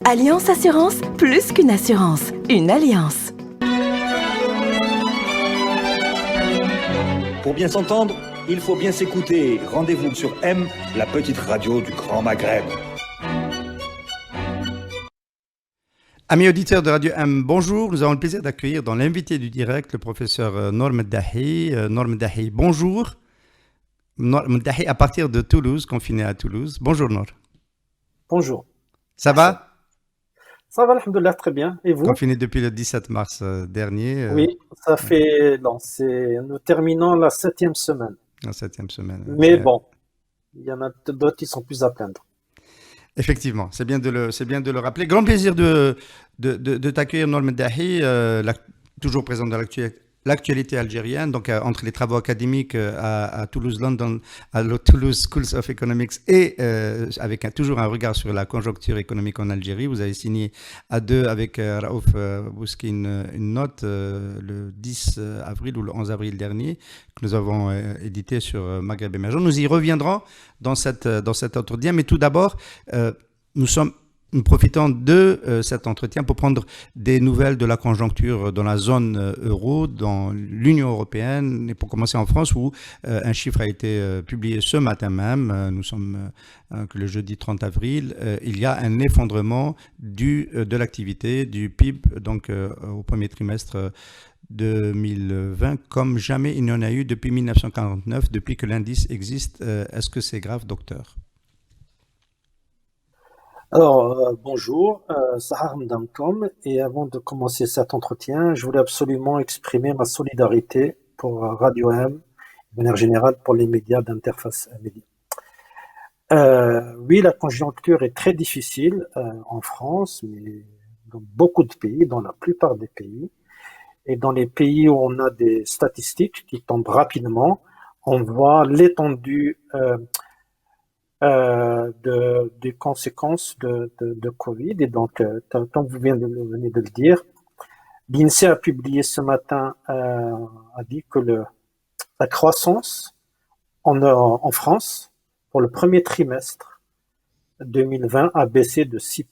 Alliance Assurance, plus qu'une assurance, une alliance. Pour bien s'entendre, il faut bien s'écouter. Rendez-vous sur M, la petite radio du Grand Maghreb. Amis auditeurs de Radio M, bonjour. Nous avons le plaisir d'accueillir dans l'invité du direct le professeur Nour Meddahi. Nour Meddahi, bonjour. Nour Meddahi à partir de Toulouse, confiné à Toulouse. Bonjour Nour. Bonjour. Ça va? Ça va, alhamdoulilah, très bien. Et vous? Confiné depuis le 17 mars dernier. Oui, ça fait... Non, nous terminons la 7e semaine. La 7e semaine. Mais bon, il y en a d'autres qui sont plus à plaindre. Effectivement, c'est bien de le rappeler. Grand plaisir de t'accueillir, Nour Meddahi, toujours présent dans l'actualité algérienne, donc entre les travaux académiques à Toulouse London, à la Toulouse Schools of Economics et avec toujours un regard sur la conjoncture économique en Algérie. Vous avez signé à deux avec Raouf Bouski une note le 10 avril ou le 11 avril dernier que nous avons édité sur Maghreb Émergent. Nous y reviendrons dans cet entretien, mais tout d'abord, nous profitons de cet entretien pour prendre des nouvelles de la conjoncture dans la zone euro, dans l'Union européenne et pour commencer en France où un chiffre a été publié ce matin même, nous sommes que le jeudi 30 avril, il y a un effondrement de l'activité du PIB donc au premier trimestre 2020 comme jamais il n'y en a eu depuis 1949, depuis que l'indice existe. Est-ce que c'est grave, docteur? Alors, bonjour, Sahar Mdamkom, et avant de commencer cet entretien, je voulais absolument exprimer ma solidarité pour Radio M, de manière générale pour les médias d'interface média. Oui, la conjoncture est très difficile en France, mais dans beaucoup de pays, dans la plupart des pays. Et dans les pays où on a des statistiques qui tombent rapidement, on voit l'étendue des conséquences de Covid. Et donc, comme vous venez de le dire, l'INSEE a publié ce matin, a dit que la croissance en France, pour le premier trimestre 2020, a baissé de 6%.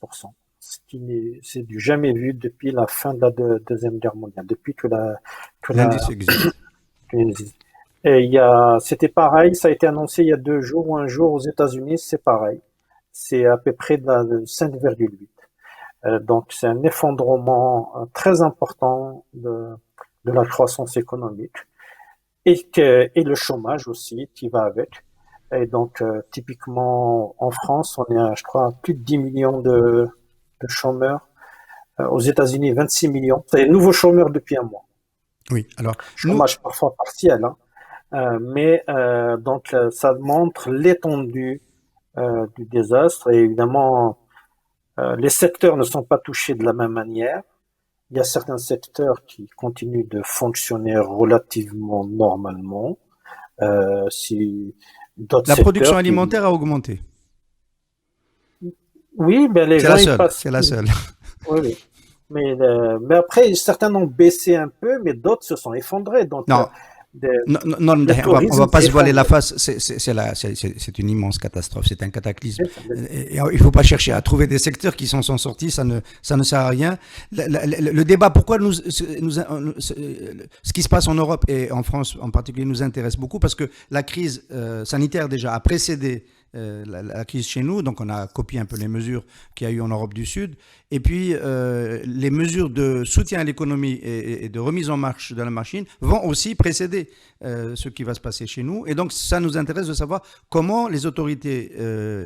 C'est du jamais vu depuis la fin de la Deuxième Guerre mondiale, depuis que l'indice existe. Et c'était pareil, ça a été annoncé il y a 2 jours ou un jour aux États-Unis, c'est pareil. C'est à peu près de 5,8. Donc c'est un effondrement très important de la croissance économique et le chômage aussi qui va avec. Et donc typiquement en France, on est à, je crois, plus de 10 millions de chômeurs. Aux États-Unis, 26 millions. C'est un nouveau chômeur depuis un mois. Oui, alors chômage parfois partiel, hein. Donc ça montre l'étendue du désastre et évidemment les secteurs ne sont pas touchés de la même manière. Il y a certains secteurs qui continuent de fonctionner relativement normalement. La production alimentaire a augmenté. Oui, ben les gens c'est la seule. Oui. Mais après certains ont baissé un peu, mais d'autres se sont effondrés. Donc non. On ne va pas se voiler la face, c'est une immense catastrophe, c'est un cataclysme. Et il ne faut pas chercher à trouver des secteurs qui s'en sont sortis, ça ne sert à rien. Le débat, pourquoi ce qui se passe en Europe et en France en particulier nous intéresse beaucoup, parce que la crise sanitaire déjà a précédé la crise chez nous, donc on a copié un peu les mesures qu'il y a eu en Europe du Sud, et puis les mesures de soutien à l'économie et de remise en marche de la machine vont aussi précéder ce qui va se passer chez nous, et donc ça nous intéresse de savoir comment les autorités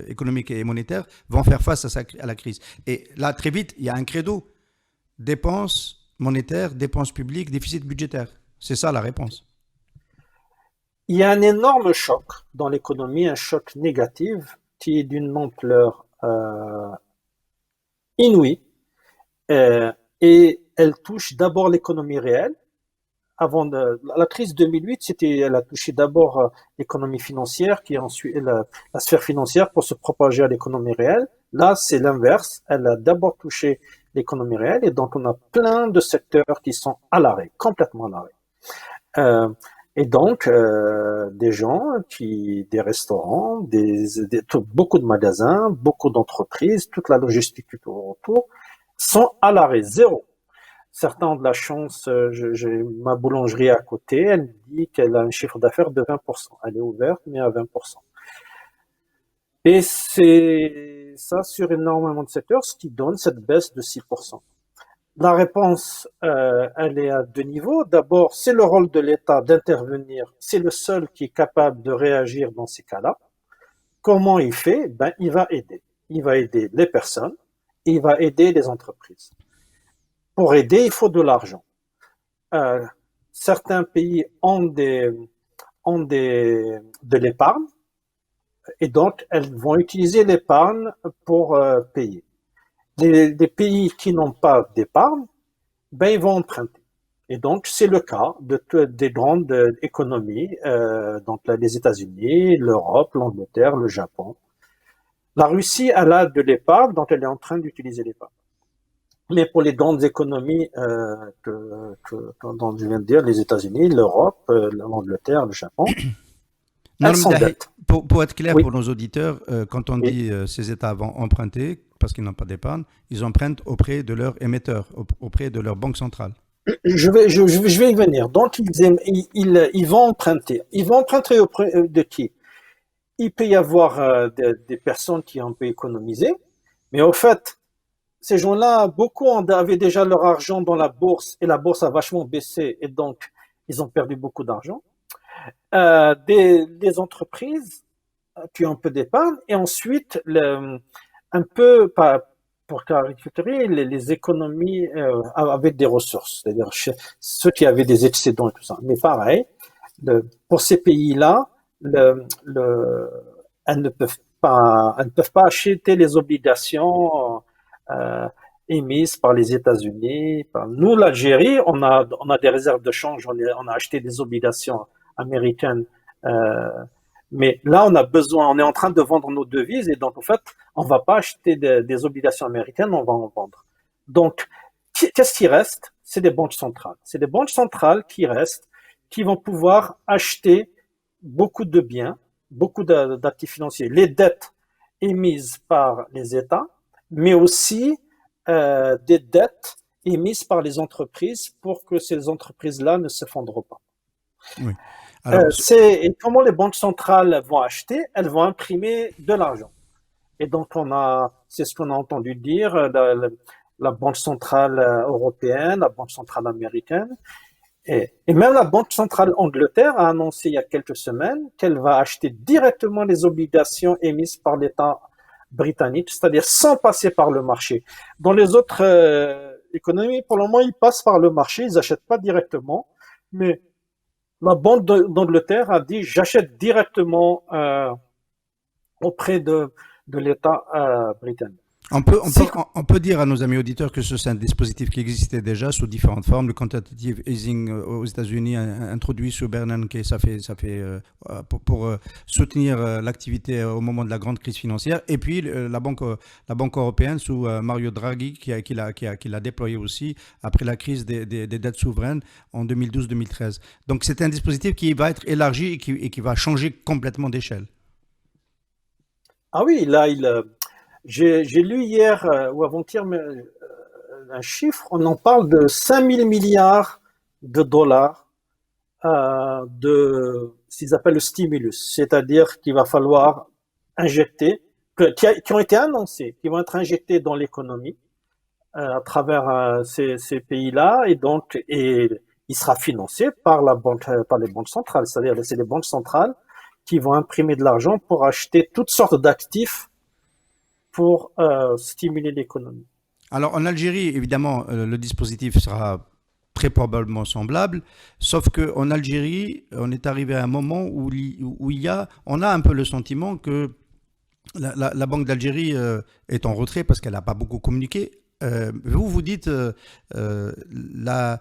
économiques et monétaires vont faire face à la crise. Et là, très vite, il y a un credo, dépenses monétaires, dépenses publiques, déficit budgétaire. C'est ça la réponse. Il y a un énorme choc dans l'économie, un choc négatif qui est d'une ampleur inouïe et elle touche d'abord l'économie réelle. La crise 2008, elle a touché d'abord l'économie financière, qui ensuite la sphère financière pour se propager à l'économie réelle. Là, c'est l'inverse. Elle a d'abord touché l'économie réelle et donc on a plein de secteurs qui sont à l'arrêt, complètement à l'arrêt. Et donc, des gens des restaurants, beaucoup de magasins, beaucoup d'entreprises, toute la logistique tout autour, sont à l'arrêt, zéro. Certains ont de la chance, j'ai ma boulangerie à côté, elle me dit qu'elle a un chiffre d'affaires de 20%. Elle est ouverte, mais à 20%. Et c'est ça sur énormément de secteurs, ce qui donne cette baisse de 6%. La réponse, elle est à deux niveaux. D'abord, c'est le rôle de l'État d'intervenir. C'est le seul qui est capable de réagir dans ces cas-là. Comment il fait? Ben, il va aider. Il va aider les personnes et il va aider les entreprises. Pour aider, il faut de l'argent. Certains pays ont de l'épargne et donc elles vont utiliser l'épargne pour payer. Les pays qui n'ont pas d'épargne, ben ils vont emprunter. Et donc c'est le cas des grandes économies, donc les États-Unis, l'Europe, l'Angleterre, le Japon. La Russie, elle a de l'épargne, donc elle est en train d'utiliser l'épargne. Mais pour les grandes économies dont je viens de dire, les États-Unis, l'Europe, l'Angleterre, le Japon, elles s'endettent. Pour être clair Oui. pour nos auditeurs, quand on Oui. dit ces États vont emprunter, parce qu'ils n'ont pas d'épargne, ils empruntent auprès de leur émetteur, auprès de leur banque centrale. Je vais y venir. Donc, ils vont emprunter. Ils vont emprunter auprès de qui? Il peut y avoir des personnes qui ont un peu économisé, mais au fait, ces gens-là, beaucoup avaient déjà leur argent dans la bourse et la bourse a vachement baissé et donc ils ont perdu beaucoup d'argent. Des entreprises qui ont un peu d'épargne et ensuite un peu pour caricaturer les économies avec des ressources, c'est-à-dire ceux qui avaient des excédents et tout ça. Mais pareil, pour ces pays-là, elles ne peuvent pas acheter les obligations émises par les États-Unis. Nous, l'Algérie, on a des réserves de change, on a acheté des obligations américaines. Mais là, on est en train de vendre nos devises et donc, en fait, on va pas acheter des obligations américaines, on va en vendre. Donc, qu'est-ce qui reste? C'est des banques centrales. C'est des banques centrales qui restent, qui vont pouvoir acheter beaucoup de biens, beaucoup d'actifs financiers, les dettes émises par les États, mais aussi des dettes émises par les entreprises pour que ces entreprises-là ne s'effondrent pas. Oui. Alors, Et comment les banques centrales vont acheter? Elles vont imprimer de l'argent. Et donc, c'est ce qu'on a entendu dire, la Banque centrale européenne, la Banque centrale américaine, et même la Banque centrale Angleterre a annoncé il y a quelques semaines qu'elle va acheter directement les obligations émises par l'État britannique, c'est-à-dire sans passer par le marché. Dans les autres économies, pour le moment, ils passent par le marché, ils n'achètent pas directement, mais la Banque d'Angleterre a dit j'achète directement auprès de l'État britannique. on peut dire à nos amis auditeurs que c'est un dispositif qui existait déjà sous différentes formes. Le quantitative easing aux États-Unis introduit sous Bernanke, ça fait pour soutenir l'activité au moment de la grande crise financière. Et puis la banque européenne sous Mario Draghi qui l'a déployé aussi après la crise des dettes souveraines en 2012-2013. Donc c'est un dispositif qui va être élargi et qui va changer complètement d'échelle. Ah oui, là j'ai lu hier ou avant-hier un chiffre, on en parle de 5 000 milliards de dollars de ce qu'ils appellent le stimulus, c'est-à-dire qu'il va falloir injecter, qui ont été annoncés, qui vont être injectés dans l'économie à travers ces pays-là, et donc il sera financé par les banques centrales, c'est-à-dire c'est les banques centrales qui vont imprimer de l'argent pour acheter toutes sortes d'actifs pour stimuler l'économie. Alors en Algérie, évidemment, le dispositif sera très probablement semblable, sauf qu'en Algérie, on est arrivé à un moment où on a un peu le sentiment que la Banque d'Algérie est en retrait parce qu'elle n'a pas beaucoup communiqué. Vous dites elle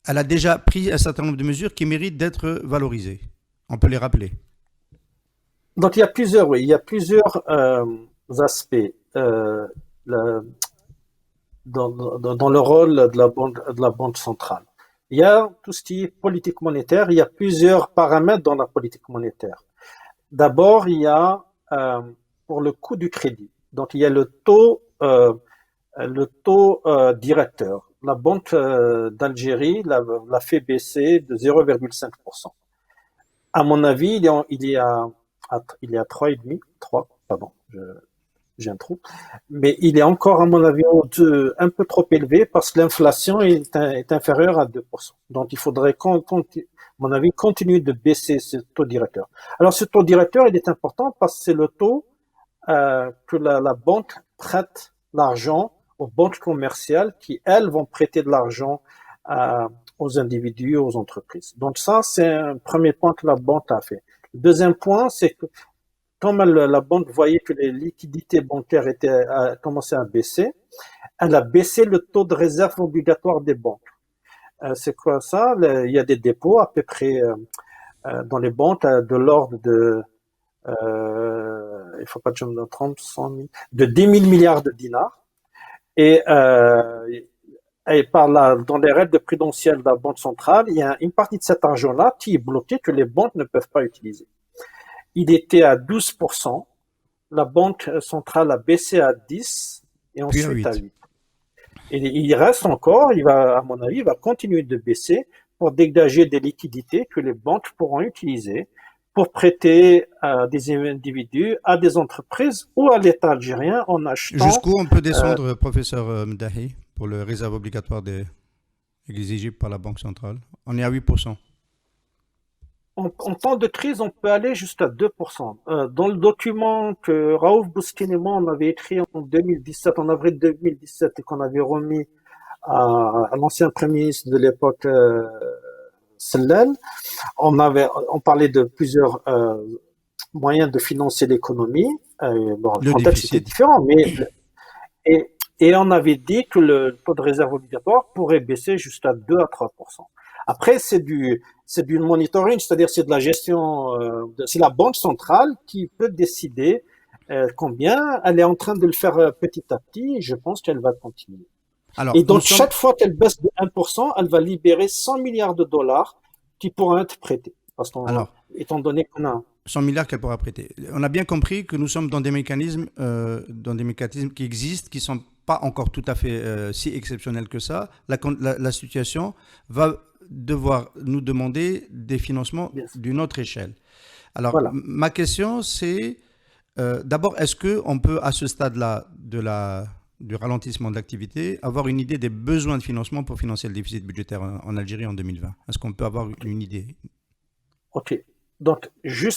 a déjà pris un certain nombre de mesures qui méritent d'être valorisées. On peut les rappeler. Donc il y a plusieurs aspects dans le rôle de la banque centrale. Il y a tout ce qui est politique monétaire. Il y a plusieurs paramètres dans la politique monétaire. D'abord, il y a pour le coût du crédit. Donc, il y a le taux directeur. La Banque d'Algérie l'a fait baisser de 0,5%. À mon avis, il est à 3,5, 3, pardon, j'ai un trou. Mais il est encore, à mon avis, un peu trop élevé parce que l'inflation est inférieure à 2%. Donc, il faudrait, à mon avis, continuer de baisser ce taux directeur. Alors, ce taux directeur, il est important parce que c'est le taux que la banque prête l'argent aux banques commerciales qui, elles, vont prêter de l'argent aux individus, aux entreprises. Donc ça, c'est un premier point que la banque a fait. Le deuxième point, c'est que comme la banque voyait que les liquidités bancaires commençaient à baisser, elle a baissé le taux de réserve obligatoire des banques. C'est quoi ça? Il y a des dépôts à peu près dans les banques de l'ordre de il faut pas que je me trompe, 100 000, de 10 000 milliards de dinars. Et dans les règles prudentielles de la Banque centrale, il y a une partie de cet argent-là qui est bloqué, que les banques ne peuvent pas utiliser. Il était à 12%, la Banque centrale a baissé à 10% et ensuite à 8%. Et il reste encore, à mon avis, il va continuer de baisser pour dégager des liquidités que les banques pourront utiliser pour prêter à des individus, à des entreprises ou à l'État algérien en achetant... Jusqu'où on peut descendre, professeur Mdahi, pour le réserve obligatoire exigé par la Banque centrale? On est à 8%. En temps de crise, on peut aller jusqu'à 2%. Dans le document que Raouf Bouskin et moi, on avait écrit en 2017, en avril 2017, et qu'on avait remis à l'ancien Premier ministre de l'époque, Sellel, on parlait de plusieurs moyens de financer l'économie. Bon, le contexte était différent, mais et on avait dit que le taux de réserve obligatoire pourrait baisser jusqu'à 2 à 3%. Après, c'est du monitoring, c'est-à-dire c'est de la gestion, c'est la Banque centrale qui peut décider combien. Elle est en train de le faire petit à petit et je pense qu'elle va continuer. Alors, et donc, chaque fois qu'elle baisse de 1%, elle va libérer 100 milliards de dollars qui pourront être prêtés. Étant donné qu'on a 100 milliards qu'elle pourra prêter. On a bien compris que nous sommes dans des mécanismes qui existent, qui ne sont pas encore tout à fait si exceptionnels que ça. La situation va devoir nous demander des financements d'une autre échelle. Alors, ma question, c'est d'abord, est-ce qu'on peut, à ce stade-là du ralentissement de l'activité, avoir une idée des besoins de financement pour financer le déficit budgétaire en Algérie en 2020? Est-ce qu'on peut avoir une idée? Ok. Donc, je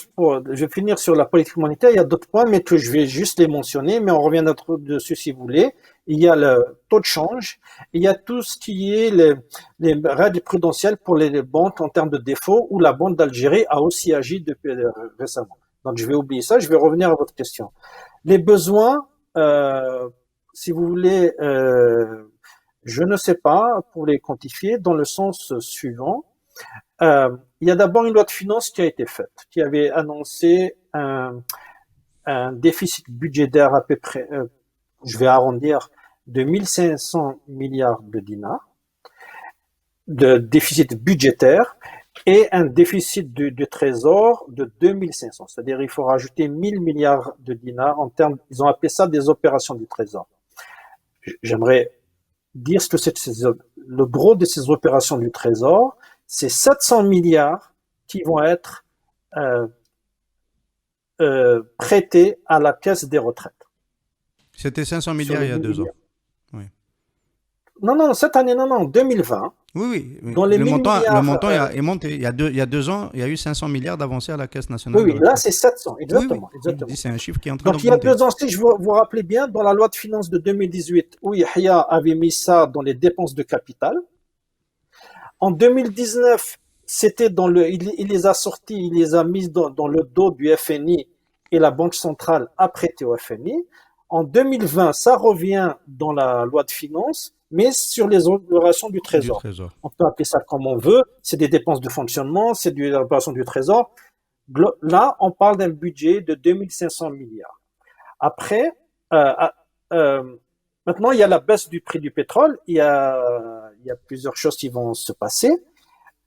vais finir sur la politique monétaire. Il y a d'autres points, mais que je vais juste les mentionner, mais on revient dessus si vous voulez. Il y a le taux de change. Il y a tout ce qui est les règles prudentielles pour les banques en termes de défaut, où la Banque d'Algérie a aussi agi depuis récemment. Donc, je vais oublier ça. Je vais revenir à votre question. Les besoins, si vous voulez, je ne sais pas pour les quantifier dans le sens suivant. Il y a d'abord une loi de finances qui a été faite, qui avait annoncé un déficit budgétaire à peu près, je vais arrondir, de 1500 milliards de dinars, de déficit budgétaire, et un déficit du trésor de 2500. C'est-à-dire il faut rajouter 1000 milliards de dinars en termes, ils ont appelé ça des opérations du trésor. J'aimerais dire ce que c'est le gros de ces opérations du trésor. C'est 700 milliards qui vont être prêtés à la caisse des retraites. C'était 500 milliards il y a 2 ans. Oui. Non, cette année, non, 2020. Oui. Dans les le montant est monté. Il y a 2 ans, il y a eu 500 milliards d'avancés à la Caisse nationale. Oui, là c'est 700, exactement. Oui. C'est un chiffre qui est en train Donc d'augmenter. il y a 2 ans, si je vous rappelez bien, dans la loi de finances de 2018, où Yahya avait mis ça dans les dépenses de capital. En 2019, c'était il les a sortis, il les a mis dans le dos du FMI et la Banque centrale a prêté au FMI. En 2020, ça revient dans la loi de finances, mais sur les opérations du trésor. On peut appeler ça comme on veut. C'est des dépenses de fonctionnement, c'est des opérations du trésor. Là, on parle d'un budget de 2500 milliards. Après, maintenant, il y a la baisse du prix du pétrole. Il y il y a plusieurs choses qui vont se passer.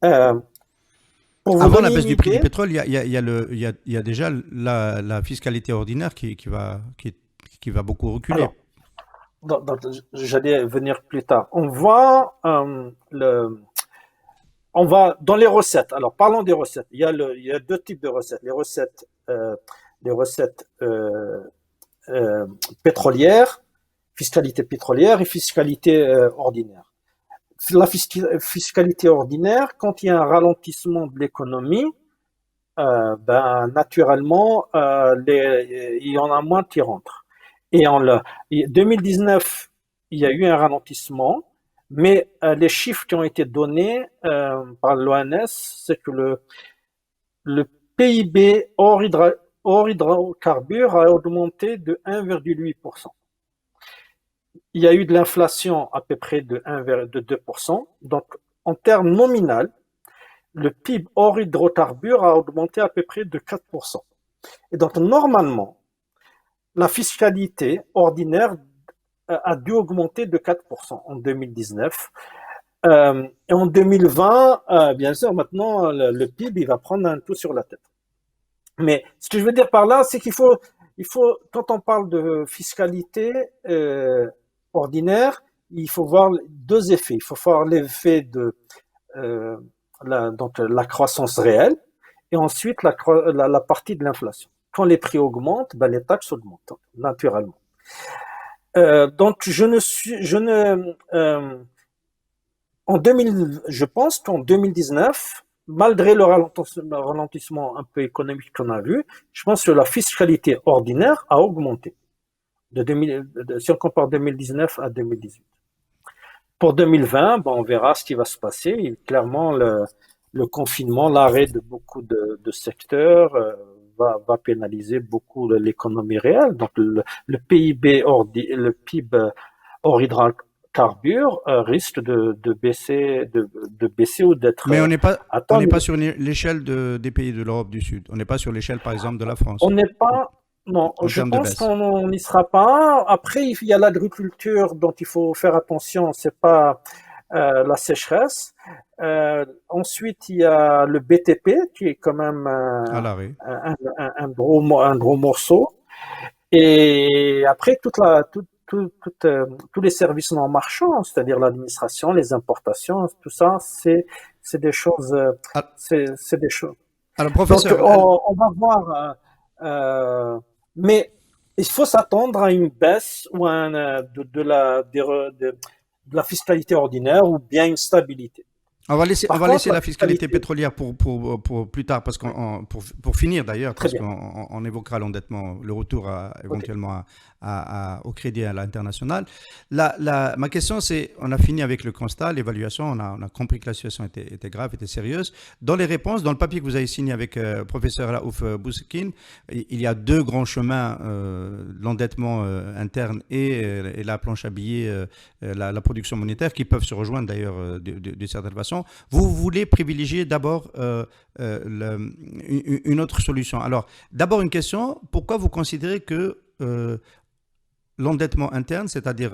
Pour vous Avant la donner baisse une du prix du idée, pétrole, il y a déjà la fiscalité ordinaire qui va beaucoup reculer. alors, j'allais venir plus tard. On va dans les recettes. Alors, parlons des recettes. Il y a deux types de recettes. Les recettes pétrolières, fiscalité pétrolière et fiscalité ordinaire. La fiscalité ordinaire, quand il y a un ralentissement de l'économie, naturellement, il y en a moins qui rentrent. Et en 2019, il y a eu un ralentissement, mais les chiffres qui ont été donnés par l'ONS, c'est que le PIB hors hydrocarbures a augmenté de 1,8%. Il y a eu de l'inflation à peu près de 2%. Donc, en termes nominaux, le PIB hors hydrocarbures a augmenté à peu près de 4%. Et donc, normalement, la fiscalité ordinaire a dû augmenter de 4% en 2019. Et en 2020, bien sûr, maintenant, le PIB, il va prendre un coup sur la tête. Mais ce que je veux dire par là, c'est qu'il faut, quand on parle de fiscalité ordinaire, il faut voir deux effets. Il faut voir l'effet de donc la croissance réelle et ensuite la partie de l'inflation. Quand les prix augmentent, les taxes augmentent naturellement. Donc je pense qu'en 2019, malgré le ralentissement un peu économique qu'on a vu, je pense que la fiscalité ordinaire a augmenté si on compare 2019 à 2018. Pour 2020, on verra ce qui va se passer. Et clairement, le confinement, l'arrêt de beaucoup de secteurs va pénaliser beaucoup l'économie réelle. Donc, le PIB le PIB hors hydrocarbures risque de baisser ou d'être Mais on n'est atteint. pas sur l'échelle des pays de l'Europe du Sud. On n'est pas sur l'échelle, par exemple, de la France. On n'est pas. Non, En je termes de pense baisse. qu'on n'y sera pas. Après, il y a l'agriculture dont il faut faire attention. C'est pas la sécheresse. Ensuite, il y a le BTP qui est quand même À l'arrêt. un gros morceau. Et après, tous les services non marchands, c'est-à-dire l'administration, les importations, tout ça, c'est des choses. Ah, C'est des choses. Alors, Donc, professeur, on va voir. Mais il faut s'attendre à une baisse ou de la fiscalité ordinaire ou bien une stabilité. on va Par contre, laisser la la fiscalité fiscalité, pétrolière pour plus tard, pour finir d'ailleurs, très parce bien. qu'on évoquera l'endettement, le retour Ok. éventuellement au crédit à l'international. Ma question, c'est, on a fini avec le constat, l'évaluation, on a compris que la situation était grave, était sérieuse. Dans les réponses, dans le papier que vous avez signé avec professeur Raouf Bousekine, il y a deux grands chemins, l'endettement interne et la planche à billets, la production monétaire, qui peuvent se rejoindre d'ailleurs d'une certaine façon. Vous voulez privilégier d'abord une autre solution. Alors, d'abord une question, pourquoi vous considérez que l'endettement interne, c'est-à-dire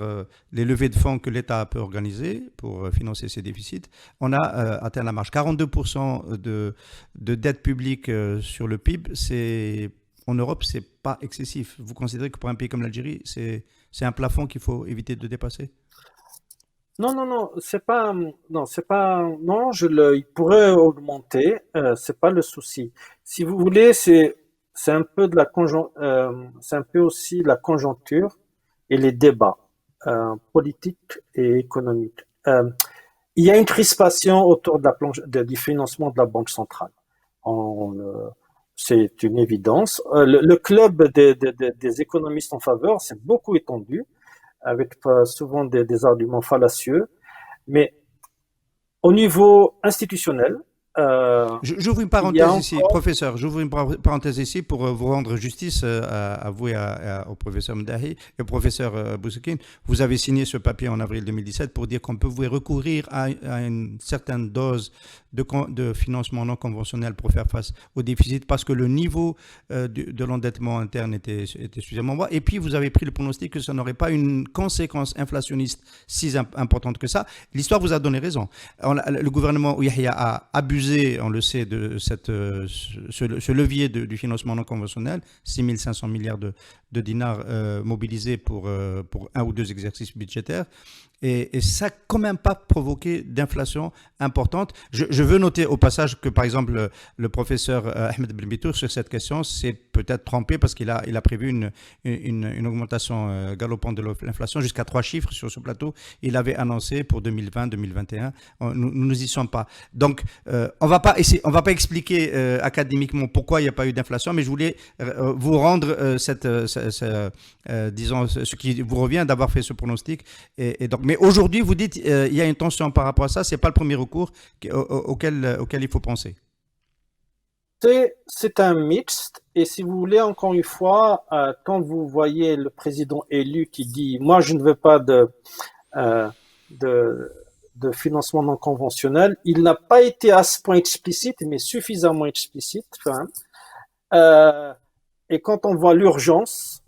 les levées de fonds que l'État peut organiser pour financer ses déficits, on a atteint la marge. 42% de dette publique sur le PIB, en Europe, c'est pas excessif. Vous considérez que pour un pays comme l'Algérie, c'est un plafond qu'il faut éviter de dépasser? Non, il pourrait augmenter, c'est pas le souci. Si vous voulez, c'est un peu c'est un peu aussi la conjoncture et les débats politiques et économiques. Il y a une crispation autour du financement de la Banque centrale. C'est une évidence. Le club des économistes en faveur s'est beaucoup étendu, avec souvent des arguments fallacieux. Mais au niveau institutionnel, J'ouvre une il y a parenthèse ici, encore... professeur. J'ouvre une parenthèse ici pour vous rendre justice à vous et au professeur Mdahi et au professeur Bousekine. Vous avez signé ce papier en avril 2017 pour dire qu'on pouvait recourir à une certaine dose de financement non conventionnel pour faire face au déficit parce que le niveau de l'endettement interne était suffisamment bas. Et puis, vous avez pris le pronostic que ça n'aurait pas une conséquence inflationniste si importante que ça. L'histoire vous a donné raison. Le gouvernement Yahya a abusé, on le sait, de ce levier du financement non conventionnel, 6 500 milliards de dinars mobilisés pour un ou deux exercices budgétaires. Et ça n'a quand même pas provoqué d'inflation importante. Je veux noter au passage que, par exemple, le professeur Ahmed Ben Bitour, sur cette question, s'est peut-être trompé parce qu'il a prévu une augmentation galopante de l'inflation jusqu'à 3 chiffres sur ce plateau. Il avait annoncé pour 2020-2021. Nous n'y sommes pas. Donc, on va pas expliquer académiquement pourquoi il n'y a pas eu d'inflation, mais je voulais vous rendre disons, ce qui vous revient d'avoir fait ce pronostic. Et donc, mais aujourd'hui, vous dites il y a une tension par rapport à ça. C'est pas le premier recours auquel il faut penser. C'est un mixte. Et si vous voulez, encore une fois, quand vous voyez le président élu qui dit « Moi, je ne veux pas de financement non conventionnel », il n'a pas été à ce point explicite, mais suffisamment explicite. Et quand on voit l'urgence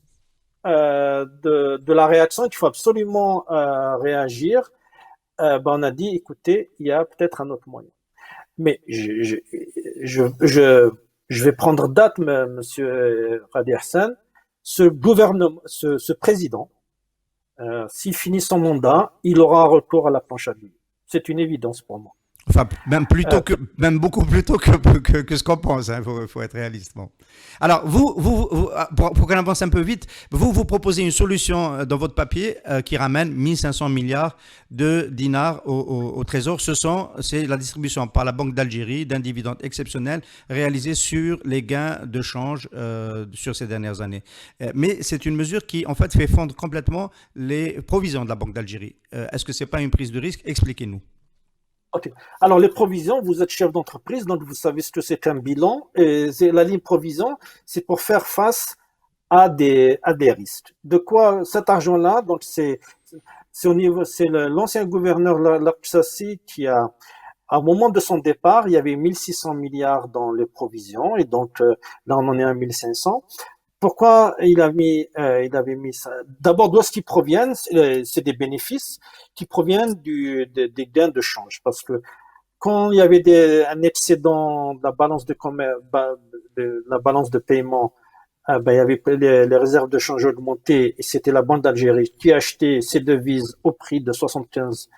de la réaction, il faut absolument réagir. On a dit, écoutez, il y a peut-être un autre moyen. Mais je vais prendre date, Monsieur Radi Hassan. Ce gouvernement, ce président, s'il finit son mandat, il aura un recours à la planche à billets. C'est une évidence pour moi. Enfin, même beaucoup plus tôt que ce qu'on pense. Faut être réaliste. Bon. Alors, pour qu'on avance un peu vite, vous proposez une solution dans votre papier qui ramène 1500 milliards de dinars au Trésor. C'est la distribution par la Banque d'Algérie d'un dividende exceptionnel réalisé sur les gains de change sur ces dernières années. Mais c'est une mesure qui, en fait, fait fondre complètement les provisions de la Banque d'Algérie. Est-ce que ce n'est pas une prise de risque? Expliquez-nous. Okay. Alors, les provisions, vous êtes chef d'entreprise, donc vous savez ce que c'est qu'un bilan. Et la ligne provision, c'est pour faire face à des risques. De quoi cet argent-là? Donc, c'est l'ancien gouverneur Larksassi qui a, au moment de son départ, il y avait 1600 milliards dans les provisions, et donc là, on en est à 1500. Pourquoi il avait mis ça? D'abord, d'où est-ce qu'ils proviennent? C'est des bénéfices qui proviennent des gains de change. Parce que quand il y avait un excédent de la balance la balance de paiement, il y avait les réserves de change augmentées et c'était la Banque d'Algérie qui achetait ces devises au prix de 75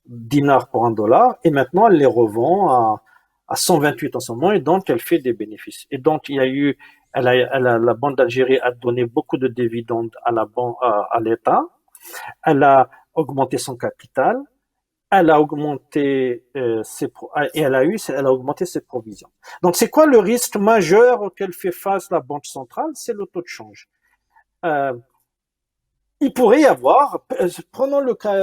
dinars pour $1 et maintenant elle les revend à 128 en ce moment et donc elle fait des bénéfices. Et donc il y a eu la Banque d'Algérie a donné beaucoup de dividendes à l'État. Elle a augmenté son capital. Elle a augmenté elle a augmenté ses provisions. Donc, c'est quoi le risque majeur auquel fait face la Banque centrale? C'est le taux de change. Il pourrait y avoir, prenons le cas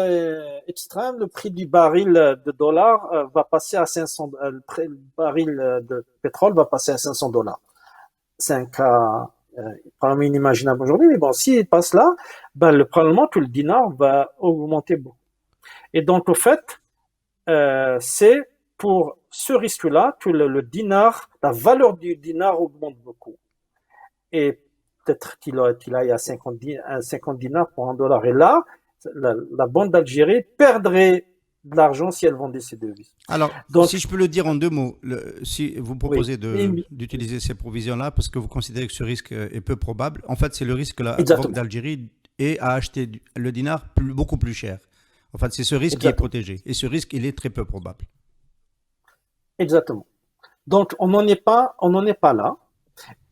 extrême, le prix du baril de dollar va passer à 500, le baril de pétrole va passer à $500. C'est un cas probablement inimaginable aujourd'hui, mais bon, s'il passe là, probablement tout le dinar va augmenter beaucoup. Et donc, au fait, c'est pour ce risque-là que le dinar, la valeur du dinar augmente beaucoup. Et peut-être qu'il aille à 50 dinars pour $1. Et là, la Banque d'Algérie perdrait de l'argent si elle vendait ses devises. Alors, donc, si je peux le dire en 2 mots, si vous proposez d'utiliser ces provisions-là parce que vous considérez que ce risque est peu probable, en fait, c'est le risque que la Banque d'Algérie ait à acheter le dinar beaucoup plus cher. En fait, c'est ce risque qui est protégé. Et ce risque, il est très peu probable. Exactement. Donc, on n'en est pas là.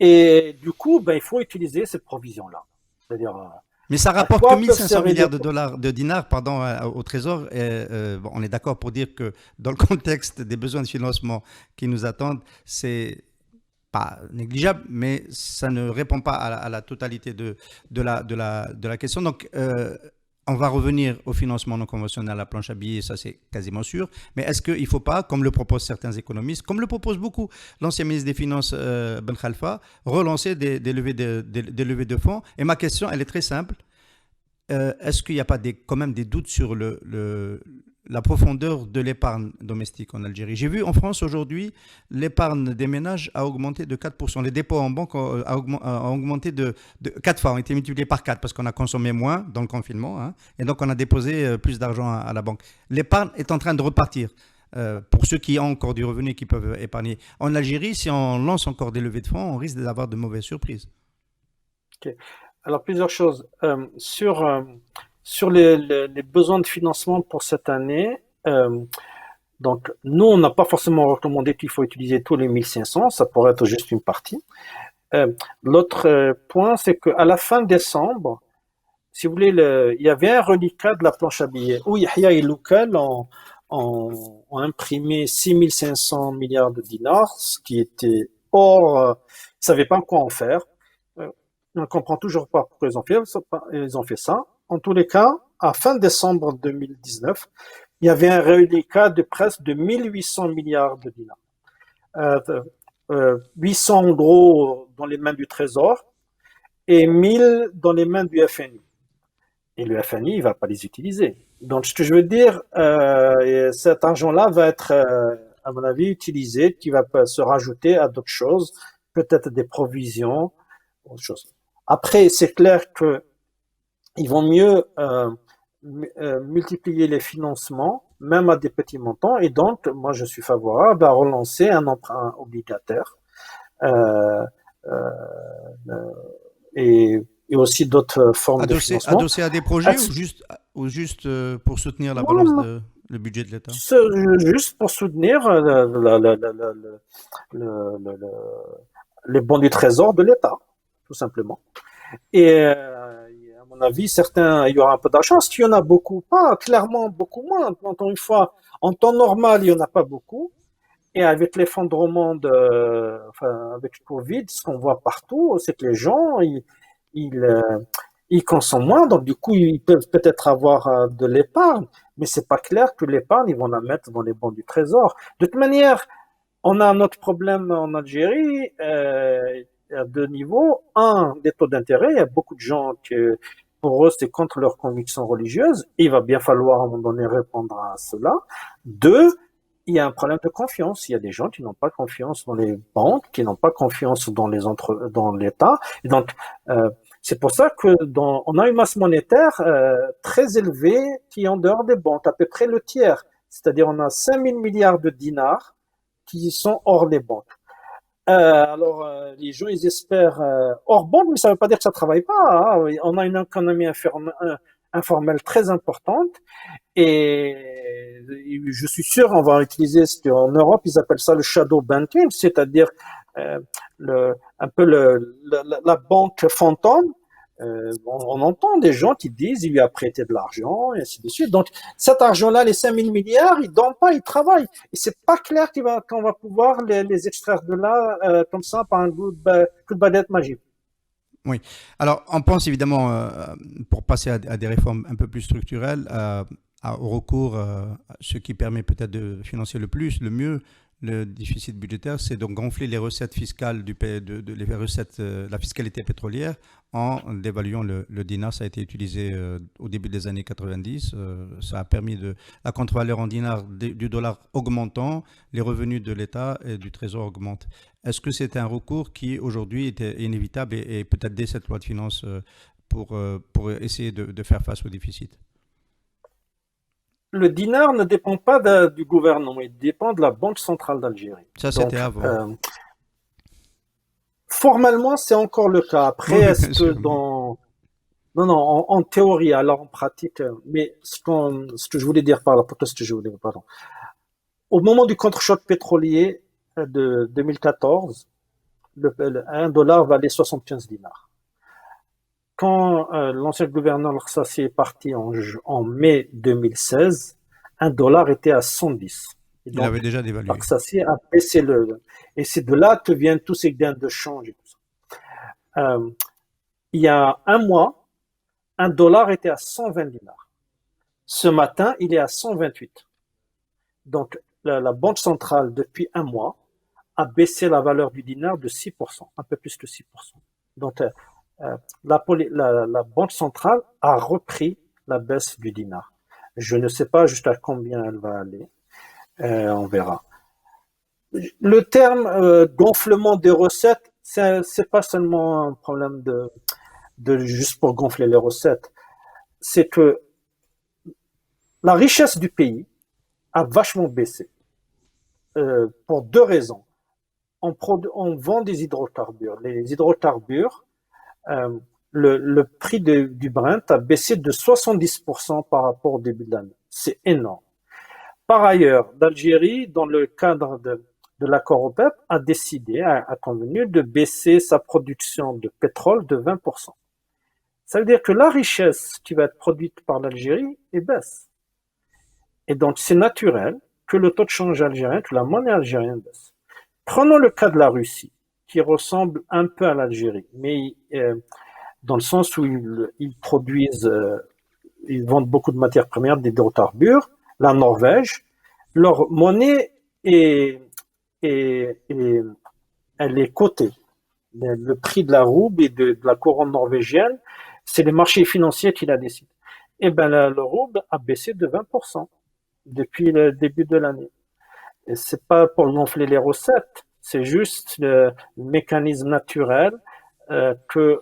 Et du coup, il faut utiliser cette provision-là. C'est-à-dire... Mais ça rapporte que 1500 milliards de dinars au Trésor. On est d'accord pour dire que dans le contexte des besoins de financement qui nous attendent, c'est pas négligeable, mais ça ne répond pas à la totalité de la question. Donc, on va revenir au financement non conventionnel à la planche à billets, ça c'est quasiment sûr. Mais est-ce qu'il ne faut pas, comme le proposent certains économistes, comme le propose beaucoup l'ancien ministre des Finances Ben Khalfa, relancer des levées de fonds? Et ma question, elle est très simple. Est-ce qu'il n'y a pas quand même des doutes sur la profondeur de l'épargne domestique en Algérie? J'ai vu en France aujourd'hui, l'épargne des ménages a augmenté de 4%. Les dépôts en banque ont augmenté de 4 fois, ont été multipliés par 4 parce qu'on a consommé moins dans le confinement, hein, et donc on a déposé plus d'argent à la banque. L'épargne est en train de repartir. Pour ceux qui ont encore du revenu et qui peuvent épargner. En Algérie, si on lance encore des levées de fonds, on risque d'avoir de mauvaises surprises. Ok. Alors, plusieurs choses. Sur les besoins de financement pour cette année, donc nous, on n'a pas forcément recommandé qu'il faut utiliser tous les 1500, ça pourrait être juste une partie. L'autre point, c'est qu'à la fin décembre, si vous voulez, il y avait un reliquat de la planche à billets où Yahya et Loukal ont imprimé 6500 milliards de dinars, ce qui était hors, ils ne savaient pas quoi en faire. On ne comprend toujours pas pourquoi ils ont fait ça. En tous les cas, à fin décembre 2019, il y avait un reliquat de presque de 1800 milliards de dinars. 800 en gros dans les mains du Trésor et 1000 dans les mains du FNI. Et le FNI, il ne va pas les utiliser. Donc, ce que je veux dire, cet argent-là va être, à mon avis, utilisé, qui va se rajouter à d'autres choses, peut-être des provisions, autre chose. Après, c'est clair qu'ils vont mieux multiplier les financements, même à des petits montants, et donc, moi, je suis favorable à relancer un emprunt obligataire et aussi d'autres formes de financement. Adossé à des projets ou juste pour soutenir la balance le budget de l'État? Juste pour soutenir les bons du Trésor de l'État, tout simplement. Et à mon avis, il y aura un peu d'argent. Est-ce qu'il y en a beaucoup? Pas, clairement beaucoup moins. Encore une fois, en temps normal, il n'y en a pas beaucoup. Et avec l'effondrement avec le Covid, ce qu'on voit partout, c'est que les gens, ils consomment moins, donc du coup, ils peuvent peut-être avoir de l'épargne, mais c'est pas clair que l'épargne, ils vont la mettre dans les bons du Trésor. De toute manière, on a un autre problème en Algérie, à deux niveaux. Un, des taux d'intérêt. Il y a beaucoup de gens que, pour eux, c'est contre leurs convictions religieuses. Il va bien falloir, à un moment donné, répondre à cela. Deux, il y a un problème de confiance. Il y a des gens qui n'ont pas confiance dans les banques, qui n'ont pas confiance dans l'État. Et donc, c'est pour ça que on a une masse monétaire très élevée qui est en dehors des banques, à peu près le tiers. C'est-à-dire, on a 5000 milliards de dinars qui sont hors des banques. Alors, les gens, ils espèrent hors banque, mais ça ne veut pas dire que ça travaille pas. Hein. On a une économie informelle très importante et je suis sûr, on va utiliser ce qu'en Europe, ils appellent ça le shadow banking, c'est-à-dire un peu la banque fantôme. On entend des gens qui disent il lui a prêté de l'argent et ainsi de suite. Donc cet argent-là, les 5000 milliards, ils dorment pas, ils travaillent. Et c'est pas clair qu'on va pouvoir les extraire de là comme ça par un coup de baguette magique. Oui. Alors on pense évidemment, pour passer à des réformes un peu plus structurelles, au recours à ce qui permet peut-être de financer le mieux le déficit budgétaire, c'est donc gonfler les recettes fiscales la fiscalité pétrolière en dévaluant le dinar. Ça a été utilisé au début des années 90. Ça a permis la contre-valeur en dinar du dollar augmentant, les revenus de l'État et du Trésor augmentent. Est-ce que c'est un recours qui aujourd'hui était inévitable et peut-être dès cette loi de finances pour essayer de faire face au déficit? Le dinar ne dépend pas du gouvernement, il dépend de la Banque centrale d'Algérie. Ça, c'était avant. Formellement, c'est encore le cas. Après, est-ce que Non, en théorie, alors en pratique, mais ce que je voulais dire au moment du contre-choc pétrolier de 2014, un dollar valait 75 dinars. Quand l'ancien gouverneur Al-Ressassi est parti en mai 2016, un dollar était à 110. Et donc, il avait déjà dévalué. Al-Ressassi a baissé et c'est de là que viennent tous ces gains de change et tout ça. Il y a un mois, un dollar était à 120 dinars. Ce matin, il est à 128. Donc, la Banque centrale, depuis un mois, a baissé la valeur du dinar de 6%, un peu plus de 6%. Donc, la Banque centrale a repris la baisse du dinar. Je ne sais pas jusqu'à combien elle va aller. On verra. Le terme gonflement des recettes, c'est pas seulement un problème de juste pour gonfler les recettes. C'est que la richesse du pays a vachement baissé pour deux raisons. On vend des hydrocarbures. Les hydrocarbures, le prix du Brent a baissé de 70% par rapport au début de l'année. C'est énorme. Par ailleurs, l'Algérie, dans le cadre de l'accord OPEP, a convenu de baisser sa production de pétrole de 20%. Ça veut dire que la richesse qui va être produite par l'Algérie baisse. Et donc, c'est naturel que le taux de change algérien, que la monnaie algérienne baisse. Prenons le cas de la Russie, qui ressemble un peu à l'Algérie, mais dans le sens où ils produisent, ils vendent beaucoup de matières premières, d'hydrocarbures. La Norvège, leur monnaie elle est cotée. Le prix de la rouble et de la couronne norvégienne, c'est les marchés financiers qui la décident. Et ben le rouble a baissé de 20% depuis le début de l'année. Et c'est pas pour gonfler les recettes, c'est juste le mécanisme naturel que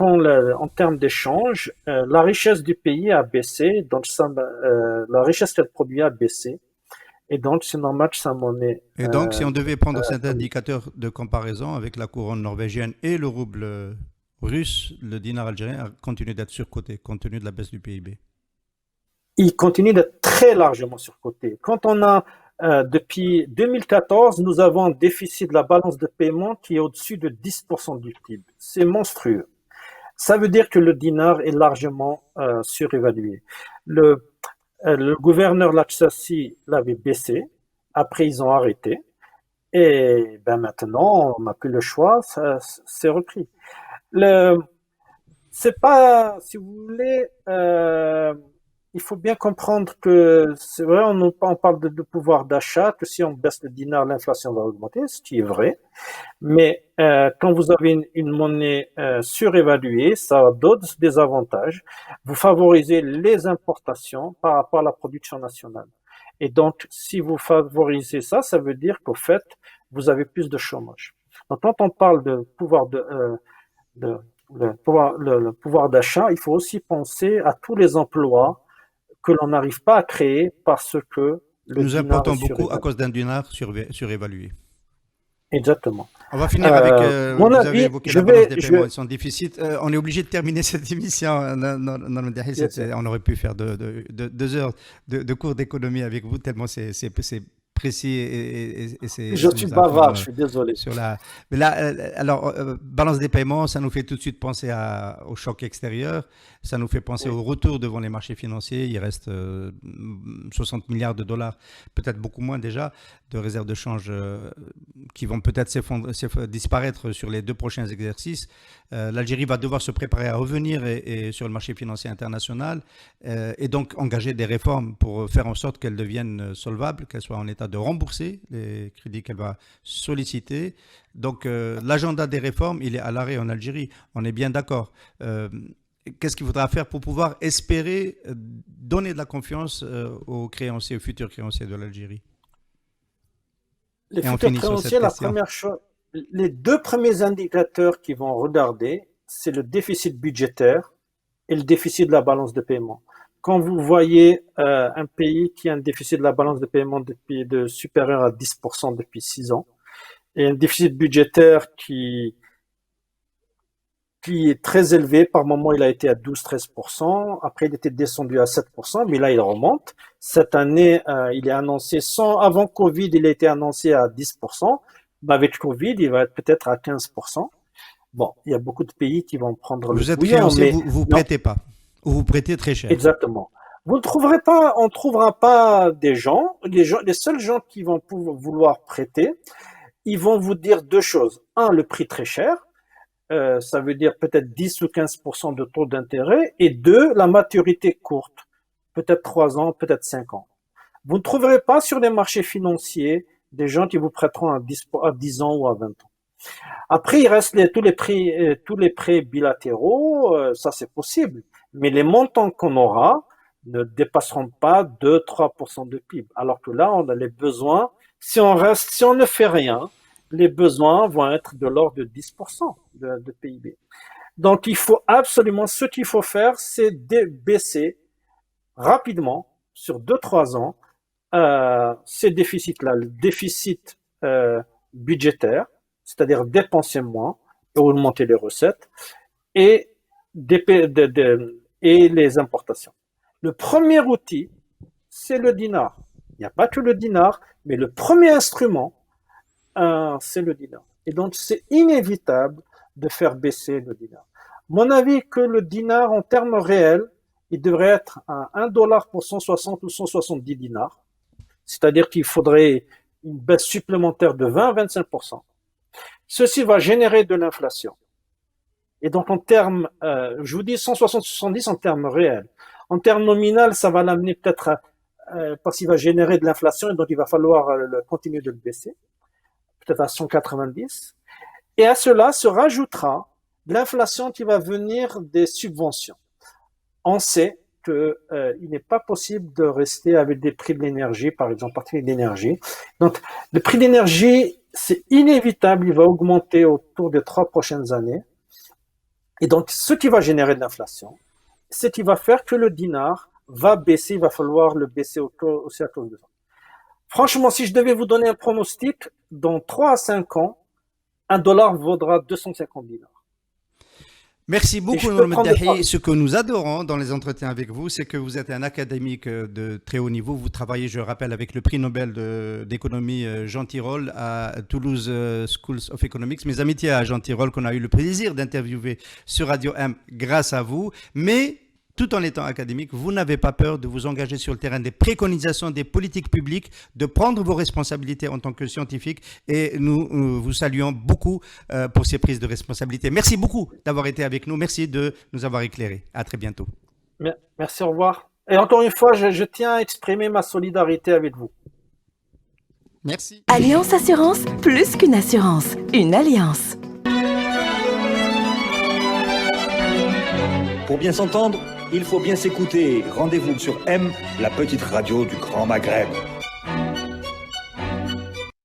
en termes d'échange, la richesse du pays a baissé, donc la richesse qu'elle produit a baissé, et donc c'est normal que sa monnaie. Et donc, si on devait prendre cet indicateur de comparaison avec la couronne norvégienne et le rouble russe, le dinar algérien continue d'être surcoté, compte tenu de la baisse du PIB. Il continue d'être très largement surcoté. Quand on a, depuis 2014, nous avons un déficit de la balance de paiement qui est au-dessus de 10% du PIB. C'est monstrueux. Ça veut dire que le dinar est largement surévalué. Le gouverneur Lachsassi l'avait baissé, après ils ont arrêté, et ben maintenant on n'a plus le choix, ça c'est repris. C'est pas, si vous voulez, il faut bien comprendre que c'est vrai, on parle de pouvoir d'achat, que si on baisse le dinar, l'inflation va augmenter, ce qui est vrai. Mais quand vous avez une monnaie surévaluée, ça a d'autres désavantages. Vous favorisez les importations par rapport à la production nationale. Et donc, si vous favorisez ça, ça veut dire qu'au fait, vous avez plus de chômage. Donc, quand on parle de le pouvoir d'achat, il faut aussi penser à tous les emplois que l'on n'arrive pas à créer parce que le Nous dinar importons est beaucoup à surévalué. cause d'un dinar surévalué. Exactement. On va finir avec, Mon vous avez avis, évoqué la balance des paiements et son déficit. On est obligé de terminer cette émission. On aurait pu faire 2 heures de cours d'économie avec vous, tellement c'est précis et c'est. je ça suis nous bavard, informe je suis désolé. sur la. Mais là, alors, balance des paiements, ça nous fait tout de suite penser au choc extérieur. Ça nous fait penser Oui. au retour devant les marchés financiers. Il reste 60 milliards de dollars, peut-être beaucoup moins déjà, de réserves de change qui vont peut-être disparaître sur les 2 prochains exercices. L'Algérie va devoir se préparer à revenir et sur le marché financier international et donc engager des réformes pour faire en sorte qu'elle devienne solvable, qu'elle soit en état de rembourser les crédits qu'elle va solliciter. Donc l'agenda des réformes, il est à l'arrêt en Algérie, on est bien d'accord. Qu'est-ce qu'il faudra faire pour pouvoir espérer donner de la confiance aux créanciers, aux futurs créanciers de l'Algérie? Les Et on futurs finit sur cette créanciers, la question. première chose, les 2 premiers indicateurs qu'ils vont regarder, c'est le déficit budgétaire et le déficit de la balance de paiement. Quand vous voyez un pays qui a un déficit de la balance de paiement supérieur à 10% depuis 6 ans, et un déficit budgétaire qui est très élevé, par moment il a été à 12-13%, après il était descendu à 7%, mais là il remonte. Cette année, il est annoncé, avant Covid, il a été annoncé à 10%, mais avec Covid, il va être peut-être à 15%. Bon, il y a beaucoup de pays qui vont prendre le Vous êtes bouillon, créancier, mais vous non, prêtez pas, ou vous prêtez très cher. exactement. Vous ne trouverez pas, on ne trouvera pas des gens, les seuls gens qui vont vouloir prêter, ils vont vous dire 2 choses. Un, le prix très cher. ça veut dire peut-être 10 ou 15% de taux d'intérêt, et 2, la maturité courte, peut-être 3 ans, peut-être 5 ans. Vous ne trouverez pas sur les marchés financiers des gens qui vous prêteront à 10 ans ou à 20 ans. Après, il reste tous les prêts bilatéraux, ça c'est possible, mais les montants qu'on aura ne dépasseront pas 2-3% de PIB. Alors que là, on a les besoins, si on ne fait rien, les besoins vont être de l'ordre de 10% de PIB. Donc, ce qu'il faut faire, c'est baisser rapidement, sur 2-3 ans, ces déficits-là, le déficit budgétaire, c'est-à-dire dépenser moins et augmenter les recettes, et les importations. Le premier outil, c'est le dinar. Il n'y a pas que le dinar, mais le premier instrument, c'est le dinar. Et donc, c'est inévitable de faire baisser le dinar. Mon avis que le dinar, en termes réels, il devrait être à $1 pour 160 ou 170 dinars. C'est-à-dire qu'il faudrait une baisse supplémentaire de 20 à 25%. Ceci va générer de l'inflation. Et donc, en termes, je vous dis 160-170 en termes réels. En termes nominal, ça va l'amener peut-être parce qu'il va générer de l'inflation et donc il va falloir continuer de le baisser, peut-être à 190. Et à cela se rajoutera de l'inflation qui va venir des subventions. On sait qu'il n'est pas possible de rester avec des prix de l'énergie, par exemple, particulier de l'énergie. Donc, le prix de l'énergie, c'est inévitable, il va augmenter autour des 3 prochaines années. Et donc, ce qui va générer de l'inflation, c'est qui va faire que le dinar va baisser, il va falloir le baisser aussi à cause de ça. Franchement, si je devais vous donner un pronostic, dans 3 à 5 ans, $1 vaudra 250 dinars. Merci beaucoup, Nour Meddahi. Ce que nous adorons dans les entretiens avec vous, c'est que vous êtes un académique de très haut niveau. Vous travaillez, je rappelle, avec le prix Nobel d'économie Jean Tirole à Toulouse School of Economics. Mes amitiés à Jean Tirole, qu'on a eu le plaisir d'interviewer sur Radio M grâce à vous. Mais tout en étant académique, vous n'avez pas peur de vous engager sur le terrain des préconisations des politiques publiques, de prendre vos responsabilités en tant que scientifique. Et nous vous saluons beaucoup pour ces prises de responsabilité. Merci beaucoup d'avoir été avec nous. Merci de nous avoir éclairés. À très bientôt. Merci, au revoir. Et encore une fois, je tiens à exprimer ma solidarité avec vous. Merci. Alliance Assurance, plus qu'une assurance, une alliance. Pour bien s'entendre, il faut bien s'écouter. Rendez-vous sur M, la petite radio du Grand Maghreb.